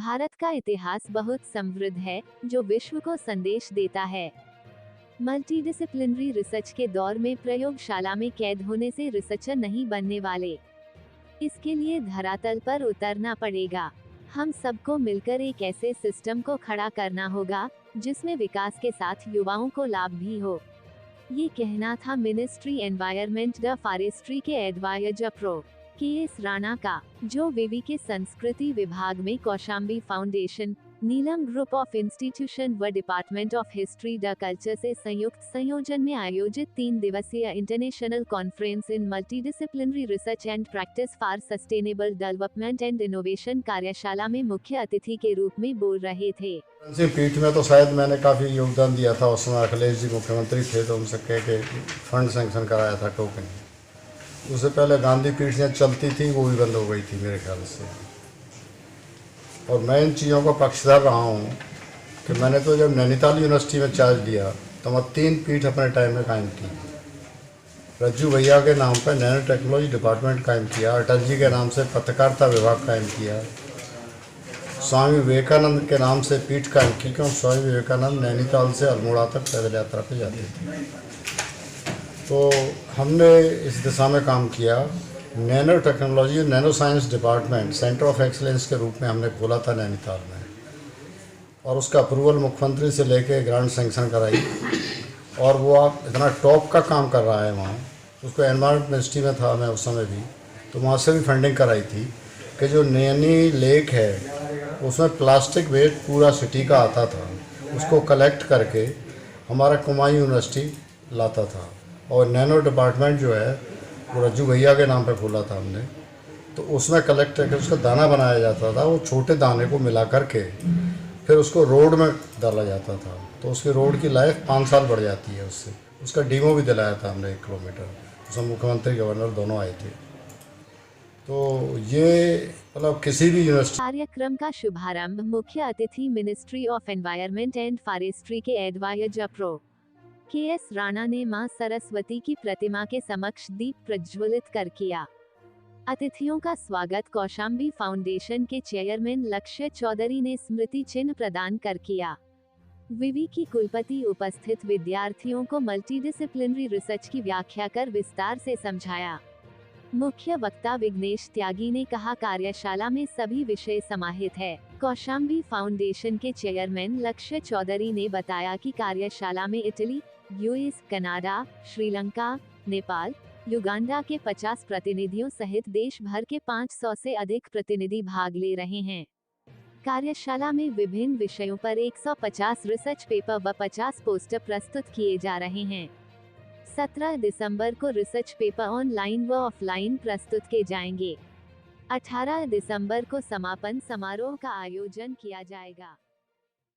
भारत का इतिहास बहुत समृद्ध है, जो विश्व को संदेश देता है। मल्टीडिसिप्लिनरी रिसर्च के दौर में प्रयोगशाला में कैद होने से रिसर्चर नहीं बनने वाले। इसके लिए धरातल पर उतरना पड़ेगा। हम सबको मिलकर एक ऐसे सिस्टम को खड़ा करना होगा, जिसमें विकास के साथ युवाओं को लाभ भी हो। ये कहना था मिनिस्ट्री एनवायरमेंट द फॉरेस्ट्री के एडवाइजर प्रो के.एस. राणा का, जो विवि के संस्कृति विभाग में Kaushambi foundation, Neelam group of institution व department of history the culture से संयुक्त संयोजन में आयोजित 3 दिवसीय international conference in multidisciplinary research and practice for sustainable development and innovation कार्यशाला में मुख्य अतिथि के रूप में बोल रहे थे। पीठ में तो शायद मैंने काफ़ी योगदान दिया था। उस समय अखिलेश जी मुख्यमंत्री थे, तो उनसे कह के फंड सेंक्शन कराया था टोकन। उससे पहले गांधी पीठ जहाँ चलती थी वो भी बंद हो गई थी मेरे ख्याल से। और मैं इन चीज़ों का पक्षधर रहा हूँ कि मैंने तो जब नैनीताल यूनिवर्सिटी में चार्ज लिया तो मैं 3 पीठ अपने टाइम में कायम की। रज्जू भैया के नाम पर नैनो टेक्नोलॉजी डिपार्टमेंट कायम किया, अटल जी के नाम से पत्रकारिता विभाग कायम किया, स्वामी विवेकानंद के नाम से पीठ कायम की, क्योंकि स्वामी विवेकानंद नैनीताल से अल्मोड़ा तक पैदल यात्रा पे जाते थे। तो हमने इस दिशा में काम किया। Nano technology nano science department centre of excellence के रूप में हमने खोला था नैनीताल में, और उसका अप्रूवल मुख्यमंत्री से लेके ग्रांट सेंक्शन कराई, और वो आप इतना टॉप का काम कर रहा है वहाँ। उसको एनवायरमेंट मिनिस्ट्री में था मैं उस समय भी, तो वहाँ से भी फंडिंग कराई थी कि जो नैनी लेक है उसमें प्लास्टिक वेस्ट पूरा सिटी का आता था, उसको कलेक्ट करके हमारा कुमायूं यूनिवर्सिटी लाता था। और नैनो डिपार्टमेंट जो है वो रज्जू भैया के नाम पे खोला था हमने, तो उसमें कलेक्ट करके उसका दाना बनाया जाता था। वो छोटे दाने को मिला करके फिर उसको रोड में डाला जाता था, तो उसकी रोड की लाइफ 5 साल बढ़ जाती है उससे। उसका डीमो भी दिलाया था हमने 1 किलोमीटर। उसमें मुख्यमंत्री गवर्नर दोनों आए थे। तो ये मतलब किसी भी यूनिवर्सिटी। कार्यक्रम का शुभारंभ मुख्य अतिथि ministry of environment and forestry के एडवाइजर प्रो के.एस. राणा ने मां सरस्वती की प्रतिमा के समक्ष दीप प्रज्वलित कर किया। अतिथियों का स्वागत कौशाम्बी फाउंडेशन के चेयरमैन लक्ष्य चौधरी ने स्मृति चिन्ह प्रदान कर किया। विवि की कुलपति उपस्थित विद्यार्थियों को मल्टीडिसिप्लिनरी रिसर्च की व्याख्या कर विस्तार से समझाया। मुख्य वक्ता विघ्नेश त्यागी ने कहा, कार्यशाला में सभी विषय समाहित है। कौशाम्बी फाउंडेशन के चेयरमैन लक्ष्य चौधरी ने बताया कि कार्यशाला में Italy, US, Canada, Sri Lanka, Nepal, Uganda के 50 प्रतिनिधियों सहित देश भर के 500 से अधिक प्रतिनिधि भाग ले रहे हैं। कार्यशाला में विभिन्न विषयों पर 150 रिसर्च पेपर व 50 पोस्टर प्रस्तुत किए जा रहे हैं। 17 दिसंबर को रिसर्च पेपर ऑनलाइन व ऑफलाइन प्रस्तुत किए जाएंगे। 18 दिसंबर को समापन समारोह का आयोजन किया जाएगा।